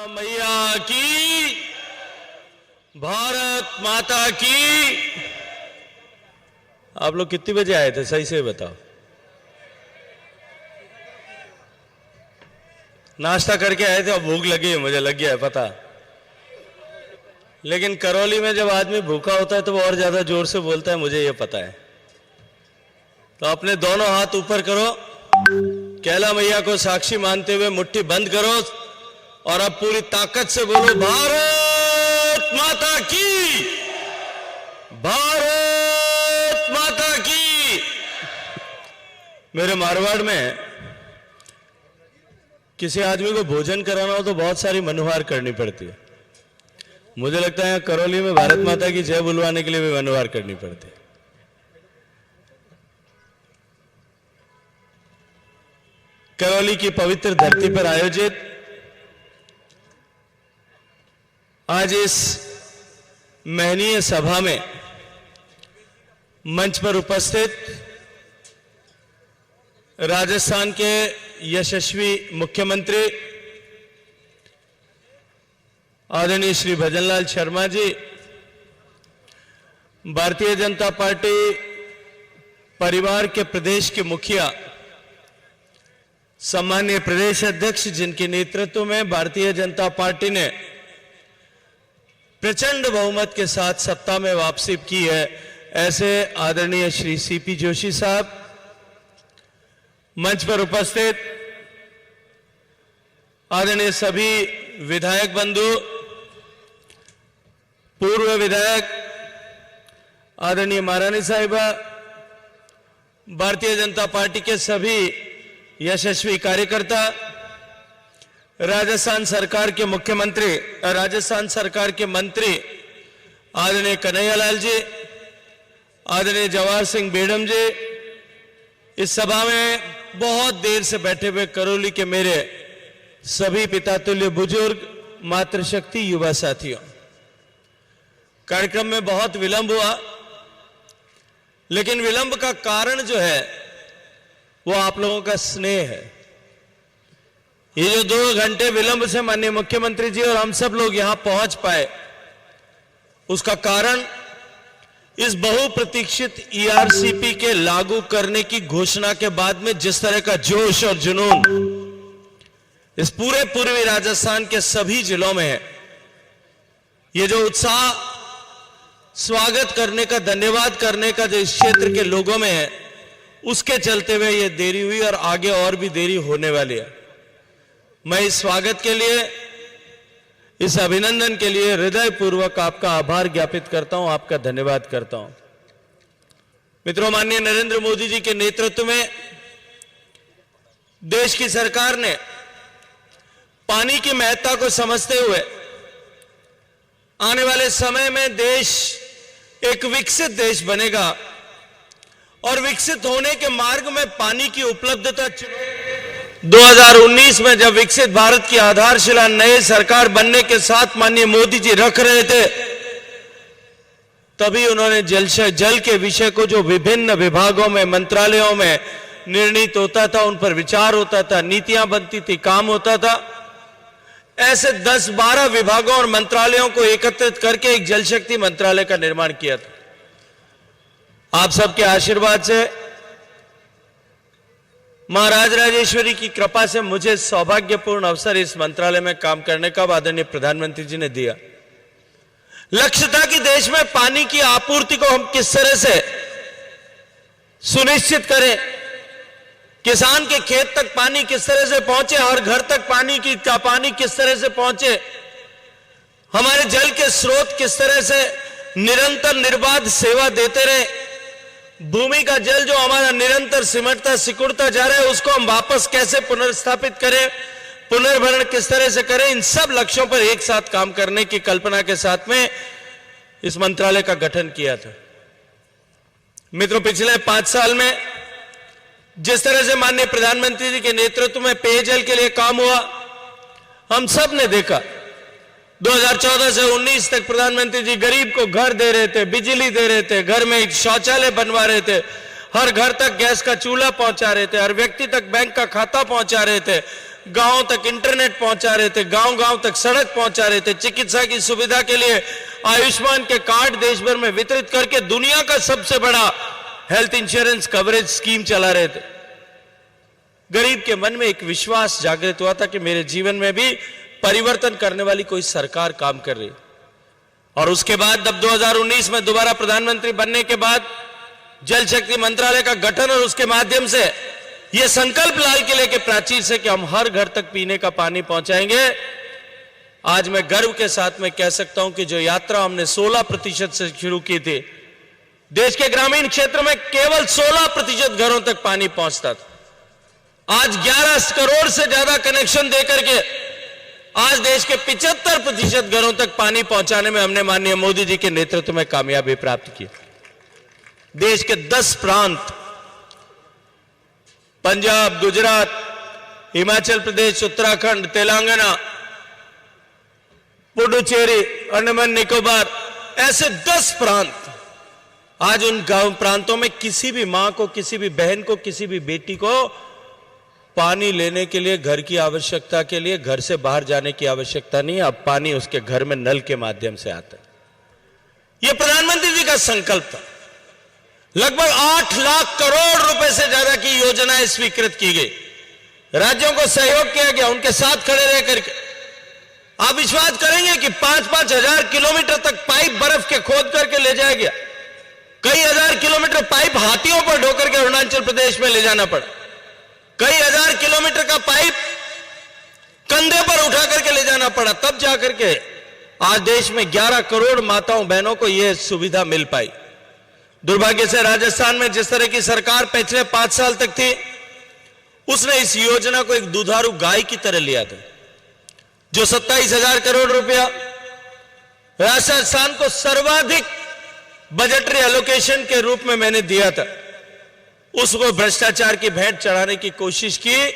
मैया की, भारत माता की। आप लोग कितने बजे आए थे सही से बताओ। नाश्ता करके आए थे और भूख लगी है, मुझे लग गया है पता। लेकिन करौली में जब आदमी भूखा होता है तो वो और ज्यादा जोर से बोलता है, मुझे ये पता है। तो अपने दोनों हाथ ऊपर करो, कैला मैया को साक्षी मानते हुए मुट्ठी बंद करो और अब पूरी ताकत से बोलो, भारत माता की, भारत माता की। मेरे मारवाड़ में किसी आदमी को भोजन कराना हो तो बहुत सारी मनुहार करनी पड़ती है। मुझे लगता है करौली में भारत माता की जय बुलवाने के लिए भी मनुहार करनी पड़ती है। करौली की पवित्र धरती पर आयोजित आज इस महनीय सभा में मंच पर उपस्थित राजस्थान के यशस्वी मुख्यमंत्री आदरणीय श्री भजनलाल शर्मा जी, भारतीय जनता पार्टी परिवार के प्रदेश के मुखिया, सम्मानीय प्रदेश अध्यक्ष जिनके नेतृत्व में भारतीय जनता पार्टी ने प्रचंड बहुमत के साथ सत्ता में वापसी की है, ऐसे आदरणीय श्री सीपी जोशी साहब, मंच पर उपस्थित आदरणीय सभी विधायक बंधु, पूर्व विधायक आदरणीय महारानी साहिबा, भारतीय जनता पार्टी के सभी यशस्वी कार्यकर्ता, राजस्थान सरकार के मुख्यमंत्री, राजस्थान सरकार के मंत्री आदरणीय कन्हैयालाल जी, आदरणीय जवाहर सिंह बेडम जी, इस सभा में बहुत देर से बैठे हुए करौली के मेरे सभी पितातुल्य बुजुर्ग, मातृशक्ति युवा साथियों। कार्यक्रम में बहुत विलंब हुआ, लेकिन विलंब का कारण जो है वो आप लोगों का स्नेह है। ये जो 2 घंटे विलंब से माननीय मुख्यमंत्री जी और हम सब लोग यहां पहुंच पाए, उसका कारण इस बहुप्रतीक्षित ईआरसीपी के लागू करने की घोषणा के बाद में जिस तरह का जोश और जुनून इस पूरे पूर्वी राजस्थान के सभी जिलों में है, ये जो उत्साह स्वागत करने का, धन्यवाद करने का जो इस क्षेत्र के लोगों में है, उसके चलते हुए ये देरी हुई और आगे और भी देरी होने वाली है। मैं इस स्वागत के लिए, इस अभिनंदन के लिए हृदयपूर्वक आपका आभार ज्ञापित करता हूं, आपका धन्यवाद करता हूं। मित्रों, माननीय नरेंद्र मोदी जी के नेतृत्व में देश की सरकार ने पानी की महत्ता को समझते हुए आने वाले समय में देश एक विकसित देश बनेगा और विकसित होने के मार्ग में पानी की उपलब्धता 2019 में जब विकसित भारत की आधारशिला नए सरकार बनने के साथ माननीय मोदी जी रख रहे थे, तभी उन्होंने जल के विषय को जो विभिन्न विभागों में, मंत्रालयों में निर्णित होता था, उन पर विचार होता था, नीतियां बनती थी, काम होता था, ऐसे 10-12 विभागों और मंत्रालयों को एकत्रित करके एक जल शक्ति मंत्रालय का निर्माण किया था। आप सबके आशीर्वाद से, महाराज राजेश्वरी की कृपा से मुझे सौभाग्यपूर्ण अवसर इस मंत्रालय में काम करने का आदरणीय प्रधानमंत्री जी ने दिया। लक्ष्य था कि देश में पानी की आपूर्ति को हम किस तरह से सुनिश्चित करें, किसान के खेत तक पानी किस तरह से पहुंचे, हर घर तक पानी किस तरह से पहुंचे, हमारे जल के स्रोत किस तरह से निरंतर निर्बाध सेवा देते रहे, भूमि का जल जो हमारा निरंतर सिमटता सिकुड़ता जा रहा है उसको हम वापस कैसे पुनर्स्थापित करें, पुनर्भरण किस तरह से करें, इन सब लक्ष्यों पर एक साथ काम करने की कल्पना के साथ में इस मंत्रालय का गठन किया था। मित्रों, पिछले 5 साल में जिस तरह से माननीय प्रधानमंत्री जी के नेतृत्व में पेयजल के लिए काम हुआ, हम सब ने देखा। 2014 से 19 तक प्रधानमंत्री जी गरीब को घर दे रहे थे, बिजली दे रहे थे, घर में एक शौचालय बनवा रहे थे, हर घर तक गैस का चूल्हा पहुंचा रहे थे, हर व्यक्ति तक बैंक का खाता पहुंचा रहे थे, गांव तक इंटरनेट पहुंचा रहे थे, गांव गांव तक सड़क पहुंचा रहे थे, चिकित्सा की सुविधा के लिए आयुष्मान के कार्ड देश भर में वितरित करके दुनिया का सबसे बड़ा हेल्थ इंश्योरेंस कवरेज स्कीम चला रहे थे। गरीब के मन में एक विश्वास जागृत हुआ था कि मेरे जीवन में भी परिवर्तन करने वाली कोई सरकार काम कर रही। और उसके बाद जब 2019 में दोबारा प्रधानमंत्री बनने के बाद जल शक्ति मंत्रालय का गठन और उसके माध्यम से यह संकल्प लाल किले के प्राचीर से कि हम हर घर तक पीने का पानी पहुंचाएंगे, आज मैं गर्व के साथ में कह सकता हूं कि जो यात्रा हमने 16% से शुरू की थी, देश के ग्रामीण क्षेत्र में केवल 16% घरों तक पानी पहुंचता था। आज 11 करोड़ से ज्यादा कनेक्शन देकर के आज देश के 75% घरों तक पानी पहुंचाने में हमने माननीय मोदी जी के नेतृत्व में कामयाबी प्राप्त की। देश के 10 प्रांत, पंजाब, गुजरात, हिमाचल प्रदेश, उत्तराखंड, तेलंगाना, पुडुचेरी, अंडमान निकोबार, ऐसे 10 प्रांत, आज उन गांव प्रांतों में किसी भी मां को, किसी भी बहन को, किसी भी बेटी को पानी लेने के लिए, घर की आवश्यकता के लिए घर से बाहर जाने की आवश्यकता नहीं। अब पानी उसके घर में नल के माध्यम से आता है। यह प्रधानमंत्री जी का संकल्प था। लगभग 8 लाख करोड़ रुपए से ज्यादा की योजनाएं स्वीकृत की गई, राज्यों को सहयोग किया गया, उनके साथ खड़े रह करके। आप विश्वास करेंगे कि 5-5 हजार किलोमीटर तक पाइप बर्फ के खोद करके ले जाया गया। कई हजार किलोमीटर पाइप हाथियों पर ढोकर के अरुणाचल प्रदेश में ले जाना पड़ा। कई हजार किलोमीटर का पाइप कंधे पर उठा करके ले जाना पड़ा, तब जाकर के आज देश में 11 करोड़ माताओं बहनों को यह सुविधा मिल पाई। दुर्भाग्य से राजस्थान में जिस तरह की सरकार पिछले 5 साल तक थी, उसने इस योजना को एक दुधारू गाय की तरह लिया था। जो 27,000 करोड़ रुपया राजस्थान को सर्वाधिक बजटरी एलोकेशन के रूप में मैंने दिया था, उसको भ्रष्टाचार की भेंट चढ़ाने की कोशिश की।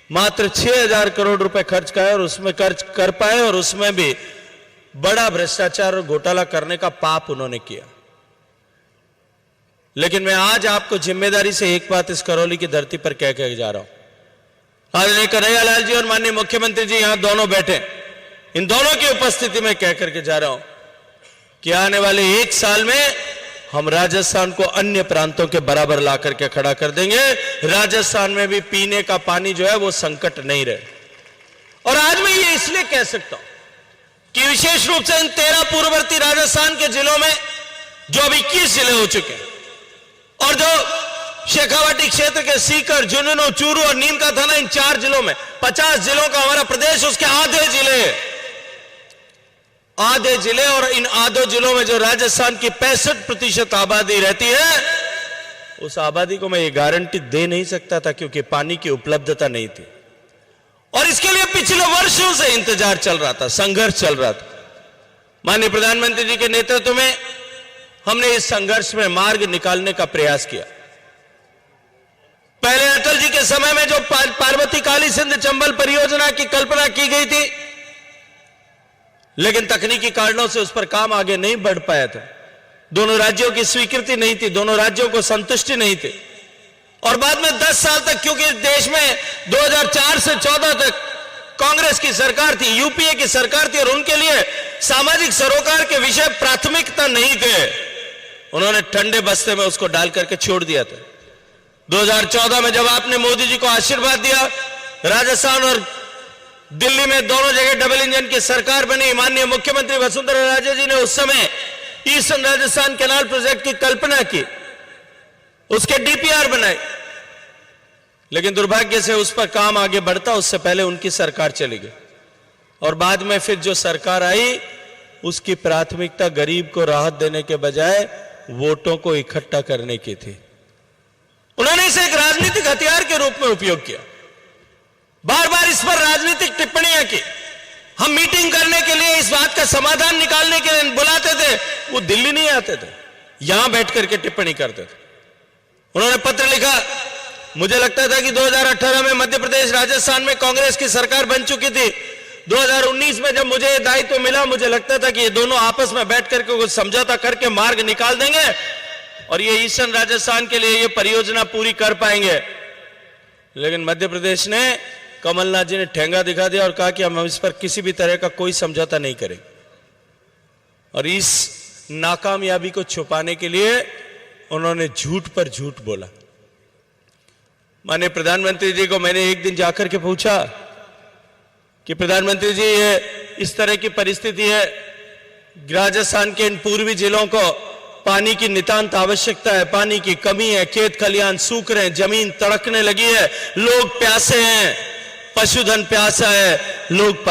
मात्र 6,000 करोड़ रुपए खर्च किए और उसमें खर्च कर पाए, और उसमें भी बड़ा भ्रष्टाचार और घोटाला करने का पाप उन्होंने किया। लेकिन मैं आज आपको जिम्मेदारी से एक बात इस करौली की धरती पर कह के जा रहा हूं। आज कन्हैयालाल जी और माननीय मुख्यमंत्री जी यहां दोनों बैठे, इन दोनों की उपस्थिति में कह करके जा रहा हूं कि आने वाले 1 साल में हम राजस्थान को अन्य प्रांतों के बराबर ला करके खड़ा कर देंगे। राजस्थान में भी पीने का पानी जो है वो संकट नहीं रहे। और आज मैं ये इसलिए कह सकता हूं कि विशेष रूप से इन 13 पूर्ववर्ती राजस्थान के जिलों में, जो अब 21 जिले हो चुके हैं, और जो शेखावाटी क्षेत्र के सीकर, झुंझुनू, चूरू और नीम का थाना, इन 4 जिलों में 50 जिलों का हमारा प्रदेश, उसके आधे जिले और इन आधे जिलों में जो राजस्थान की 65% आबादी रहती है, उस आबादी को मैं ये गारंटी दे नहीं सकता था, क्योंकि पानी की उपलब्धता नहीं थी। और इसके लिए पिछले वर्षों से इंतजार चल रहा था, संघर्ष चल रहा था। माननीय प्रधानमंत्री जी के नेतृत्व में हमने इस संघर्ष में मार्ग निकालने का प्रयास किया। पहले अटल जी के समय में जो पार्वती काली सिंध चंबल परियोजना की कल्पना की गई थी, लेकिन तकनीकी कारणों से उस पर काम आगे नहीं बढ़ पाया था। दोनों राज्यों की स्वीकृति नहीं थी, दोनों राज्यों को संतुष्टि नहीं थी। और बाद में 10 साल तक, क्योंकि देश में 2004 से 14 तक कांग्रेस की सरकार थी, यूपीए की सरकार थी, और उनके लिए सामाजिक सरोकार के विषय प्राथमिकता नहीं थे, उन्होंने ठंडे बस्ते में उसको डाल करके छोड़ दिया था। 2014 में जब आपने मोदी जी को आशीर्वाद दिया, राजस्थान और दिल्ली में दोनों जगह डबल इंजन की सरकार बनी, माननीय मुख्यमंत्री वसुंधरा राजे जी ने उस समय ईस्टर्न राजस्थान कैनाल प्रोजेक्ट की कल्पना की, उसके डीपीआर बनाए, लेकिन दुर्भाग्य से उस पर काम आगे बढ़ता उससे पहले उनकी सरकार चली गई। और बाद में फिर जो सरकार आई, उसकी प्राथमिकता गरीब को राहत देने के बजाय वोटों को इकट्ठा करने की थी। उन्होंने इसे एक राजनीतिक हथियार के रूप में उपयोग किया। बार बार इस पर राजनीतिक टिप्पणियां की। हम मीटिंग करने के लिए, इस बात का समाधान निकालने के लिए बुलाते थे, वो दिल्ली नहीं आते थे, यहां बैठ करके टिप्पणी करते थे। उन्होंने पत्र लिखा, मुझे लगता था कि 2018 में मध्य प्रदेश, राजस्थान में कांग्रेस की सरकार बन चुकी थी। 2019 में जब मुझे दायित्व मिला, मुझे लगता था कि ये दोनों आपस में बैठ करके कुछ समझौता करके मार्ग निकाल देंगे और ये ईस्टर्न राजस्थान के लिए ये परियोजना पूरी कर पाएंगे। लेकिन मध्य प्रदेश ने कमलनाथ जी ने ठेंगा दिखा दिया और कहा कि हम इस पर किसी भी तरह का कोई समझौता नहीं करेंगे। और इस नाकामयाबी को छुपाने के लिए उन्होंने झूठ पर झूठ बोला। माननीय प्रधानमंत्री जी को मैंने एक दिन जाकर के पूछा कि प्रधानमंत्री जी, ये इस तरह की परिस्थिति है, राजस्थान के इन पूर्वी जिलों को पानी की नितांत आवश्यकता है, पानी की कमी है, खेत खलियान सूख रहे हैं, जमीन तड़कने लगी है, लोग प्यासे हैं, पशुधन प्यासा है, लोग